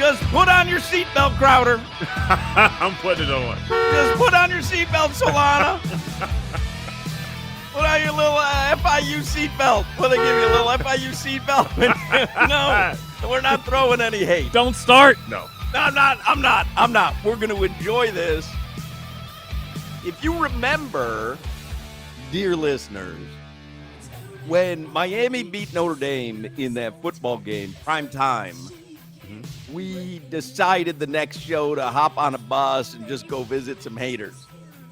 Just put on your seatbelt, Crowder. I'm putting it on. Just put on your seatbelt, Solana. Put on your little FIU seatbelt. Will they give you a little FIU seatbelt? No, we're not throwing any hate. Don't start. No. I'm not. We're going to enjoy this. If you remember, dear listeners, when Miami beat Notre Dame in that football game, prime time, we decided the next show to hop on a bus and just go visit some haters.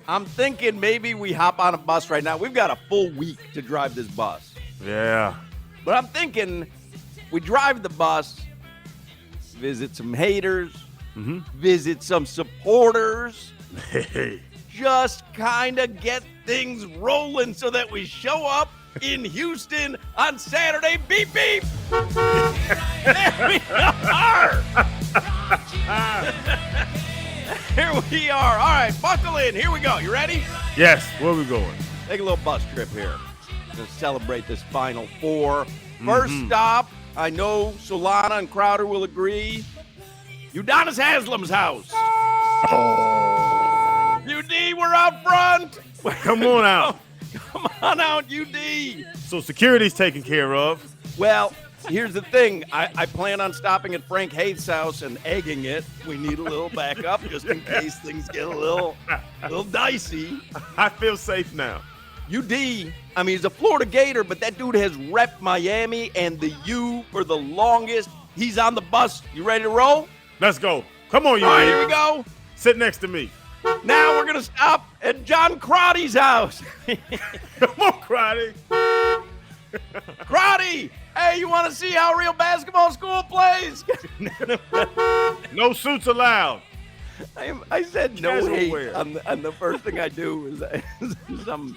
I'm thinking maybe we hop on a bus right now. We've got a full week to drive this bus. Yeah. But I'm thinking we drive the bus, visit some haters, visit some supporters, just kind of get things rolling so that we show up in Houston on Saturday. Beep, beep. There we are. Here we are. All right, buckle in. Here we go. You ready? Yes. Where we going? Take a little bus trip here to celebrate this Final Four. First stop, I know Solana and Crowder will agree, Udonis Haslam's house. Oh. UD, we're out front. Come on out. Come on out, UD. So security's taken care of. Well, here's the thing. I plan on stopping at Frank Haith's house and egging it. We need a little backup just in case things get a little dicey. I feel safe now. UD, I mean, he's a Florida Gator, but that dude has repped Miami and the U for the longest. He's on the bus. You ready to roll? Let's go. Come on, you. All right, here we go. Sit next to me. Now we're going to stop at John Crotty's house. Come on, Crotty. Crotty, hey, you want to see how real basketball school plays? No suits allowed. I said no Casual hate wear. on the first thing I do is I'm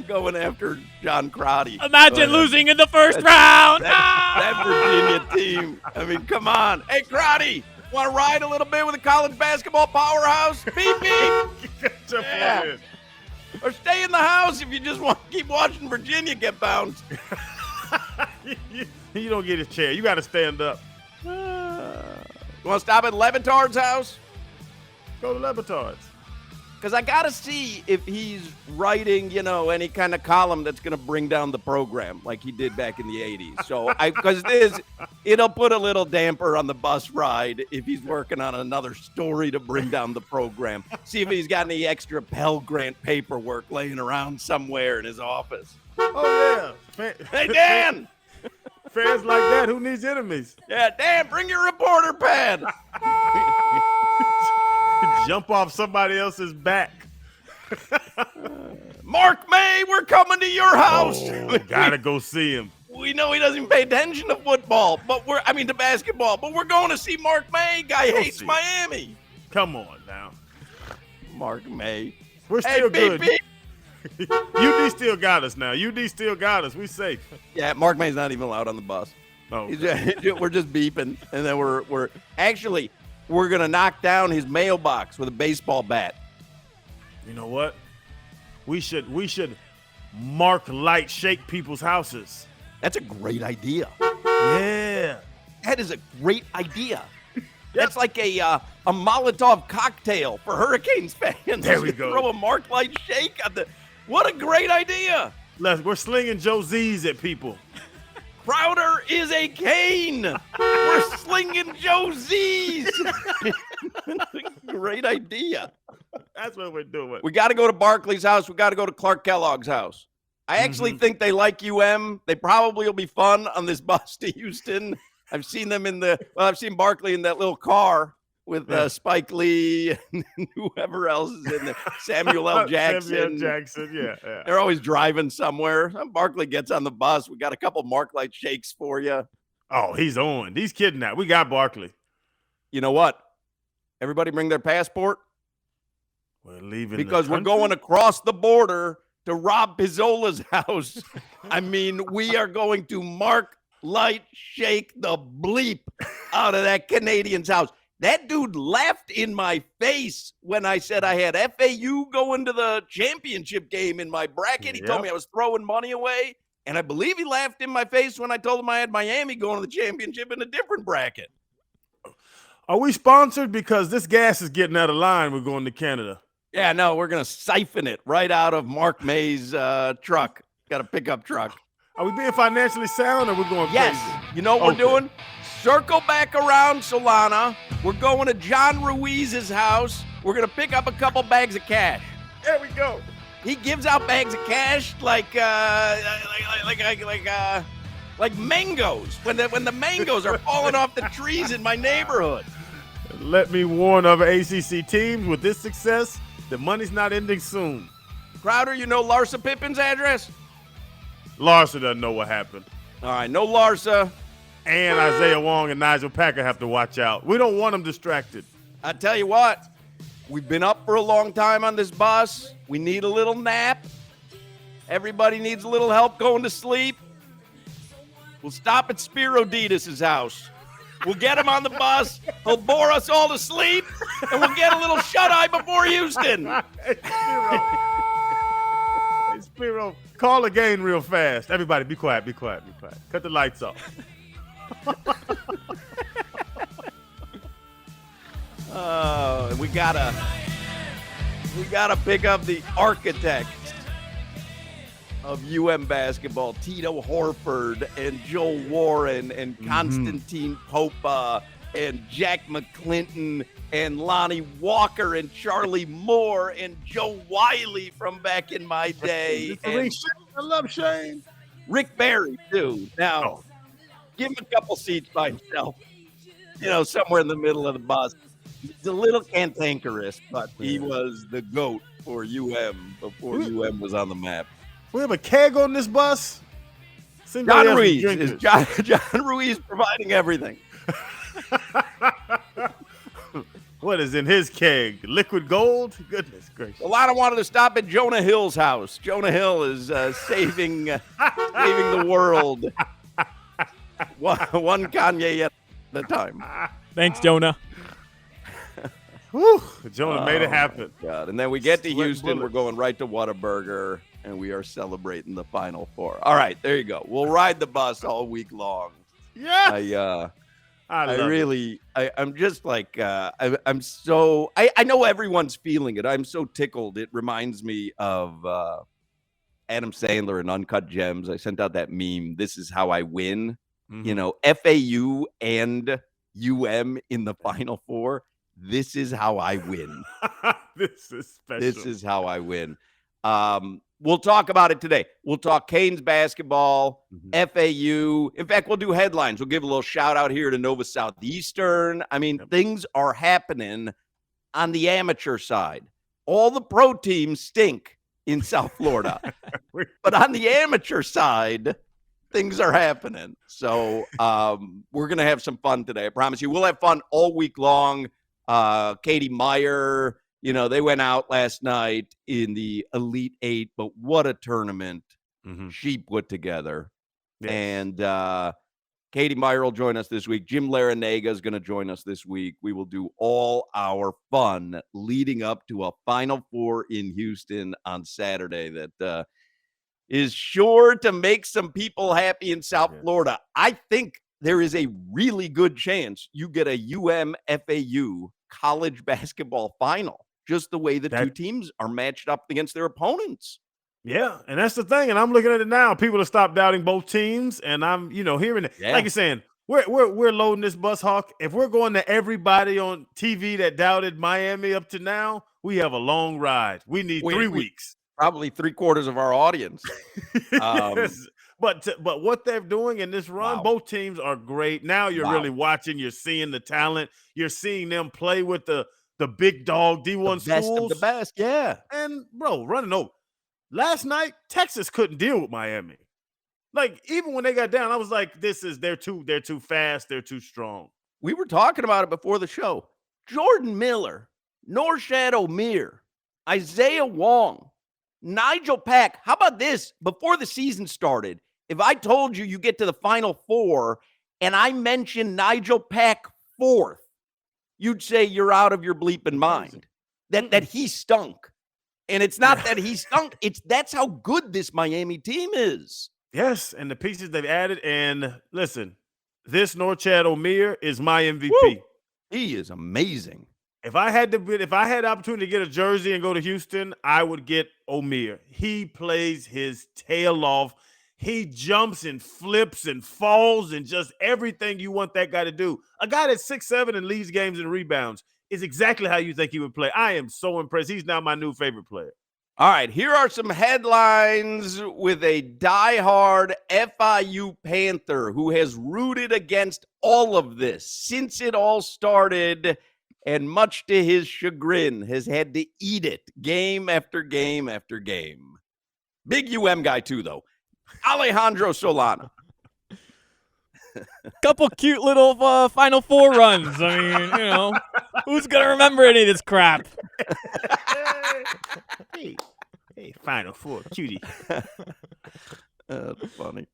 going after John Crotty. Imagine losing in the first round. That Virginia team. I mean, come on. Hey, Crotty, want to ride a little bit with a college basketball powerhouse? Beep, beep. Yeah. Or stay in the house if you just want to keep watching Virginia get bounced. You don't get a chair. You got to stand up. You want to stop at Levitard's house? Go to Levitard's. Because I got to see if he's writing, any kind of column that's going to bring down the program like he did back in the 80s. So, because it'll put a little damper on the bus ride if he's working on another story to bring down the program. See if he's got any extra Pell Grant paperwork laying around somewhere in his office. Oh, yeah. Hey, Dan! Fans like that, who needs enemies? Yeah, Dan, bring your reporter pad. Jump off somebody else's back. Mark May, we're coming to your house. Oh, gotta go see him. We know he doesn't pay attention to football, to basketball, but we're going to see Mark May. Guy hates Miami. Come on now. Mark May. We're still good. Beep. UD still got us now. UD still got us. We safe. Yeah, Mark May's not even allowed on the bus. Oh, We're just beeping, and then we're gonna knock down his mailbox with a baseball bat. you know what? We should mark light shake people's houses. That's a great idea. Yeah. That is a great idea. That's like a Molotov cocktail for Hurricanes fans. There we go. Throw a Mark Light shake on the. What a great idea! We're slinging Joe Z's at people. Crowder is a cane. We're slinging Joe Z's. Great idea. That's what we're doing. We got to go to Barkley's house. We got to go to Clark Kellogg's house. I actually think they like UM. They probably will be fun on this bus to Houston. I've seen them I've seen Barkley in that little car with Spike Lee and whoever else is in there. Samuel L. Jackson. Samuel Jackson, yeah. They're always driving somewhere. Barkley gets on the bus. We got a couple Mark Light shakes for you. Oh, he's on. He's kidnapped. We got Barkley. You know what? Everybody bring their passport. We're leaving because we're going across the border to Rob Pizzola's house. I mean, we are going to Mark Light shake the bleep out of that Canadian's house. That dude laughed in my face when I said I had FAU going to the championship game in my bracket. He told me I was throwing money away. And I believe he laughed in my face when I told him I had Miami going to the championship in a different bracket. Are we sponsored? Because this gas is getting out of line. We're going to Canada. Yeah, no, we're going to siphon it right out of Mark May's truck. Got a pickup truck. Are we being financially sound or we're going Yes. crazy? You know what we're doing? Circle back around Solana. We're going to John Ruiz's house. We're going to pick up a couple bags of cash. There we go. He gives out bags of cash like mangoes when the mangoes are falling off the trees in my neighborhood. Let me warn other ACC teams with this success, the money's not ending soon. Crowder, you know Larsa Pippen's address? Larsa doesn't know what happened. All right, no Larsa. And Isaiah Wong and Nigel Packer have to watch out. We don't want them distracted. I tell you what, we've been up for a long time on this bus. We need a little nap. Everybody needs a little help going to sleep. We'll stop at Spiro Ditas' house. We'll get him on the bus. He'll bore us all to sleep, and we'll get a little shut-eye before Houston. Hey, Spiro, call again real fast. Everybody, be quiet, be quiet, be quiet. Cut the lights off. And we gotta pick up the architect of basketball, Tito Horford and Joel Warren and Constantine Popa and Jack McClinton and Lonnie Walker and Charlie Moore and Joe Wiley from back in my day. And I love Shane. Rick Barry, too. Now, give him a couple seats by himself, somewhere in the middle of the bus. He's a little cantankerous, but he was the GOAT for before was on the map. We have a keg on this bus. John Ruiz is John Ruiz providing everything. What is in his keg? Liquid gold? Goodness gracious. Solana wanted to stop at Jonah Hill's house. Jonah Hill is saving the world. One Kanye at a time. Thanks, Jonah. Whew, Jonah made it happen. God. And then we get to Houston. bullets. We're going right to Whataburger, and we are celebrating the Final Four. All right, there you go. We'll ride the bus all week long. Yeah. I'm just like, I'm so, I know everyone's feeling it. I'm so tickled. It reminds me of Adam Sandler in Uncut Gems. I sent out that meme. This is how I win. FAU and UM in the Final Four. This is how I win. This is special. This is how I win. We'll talk about it today. We'll talk Canes basketball, FAU. In fact, we'll do headlines. We'll give a little shout out here to Nova Southeastern. I mean, things are happening on the amateur side. All the pro teams stink in South Florida. But on the amateur side, things are happening. So we're going to have some fun today. I promise you. We'll have fun all week long. Katie Meyer, they went out last night in the Elite Eight, but what a tournament she put together. Yes. And Katie Meyer will join us this week. Jim Larinaga is going to join us this week. We will do all our fun leading up to a Final Four in Houston on Saturday that is sure to make some people happy in South Florida. I think there is a really good chance you get a FAU college basketball final, just the way the two teams are matched up against their opponents. Yeah, and that's the thing. And I'm looking at it now. People have stopped doubting both teams, and I'm, hearing it. Yeah. Like you're saying, we're loading this bus, Hawk. If we're going to everybody on TV that doubted Miami up to now, we have a long ride. We need 3 weeks. Probably 3/4 of our audience. Yes. But what they're doing in this run, both teams are great. Now you're really watching. You're seeing the talent. You're seeing them play with the big dog D1 the best schools. Of the best, yeah. And, bro, running over. Last night, Texas couldn't deal with Miami. Like, even when they got down, I was like, they're too fast. They're too strong. We were talking about it before the show. Jordan Miller, Norshad Omir, Isaiah Wong, Nigel Pack. How about this? Before the season started, if I told you get to the Final Four and I mentioned Nigel Pack fourth, you'd say you're out of your bleeping mind. That he stunk. And it's not that he stunk. That's how good this Miami team is. Yes, and the pieces they've added. And listen, this Norchad Omir is my MVP. Woo! He is amazing. If I had the opportunity to get a jersey and go to Houston, I would get Omir. He plays his tail off. He jumps and flips and falls and just everything you want that guy to do. A guy that's 6'7" and leads games and rebounds is exactly how you think he would play. I am so impressed. He's now my new favorite player. All right, here are some headlines with a diehard FIU Panther who has rooted against all of this since it all started, and much to his chagrin, has had to eat it game after game after game. Big guy, too, though. Alejandro Solana. Couple cute little Final Four runs. I mean, who's going to remember any of this crap? Hey, Final Four, cutie. That's funny.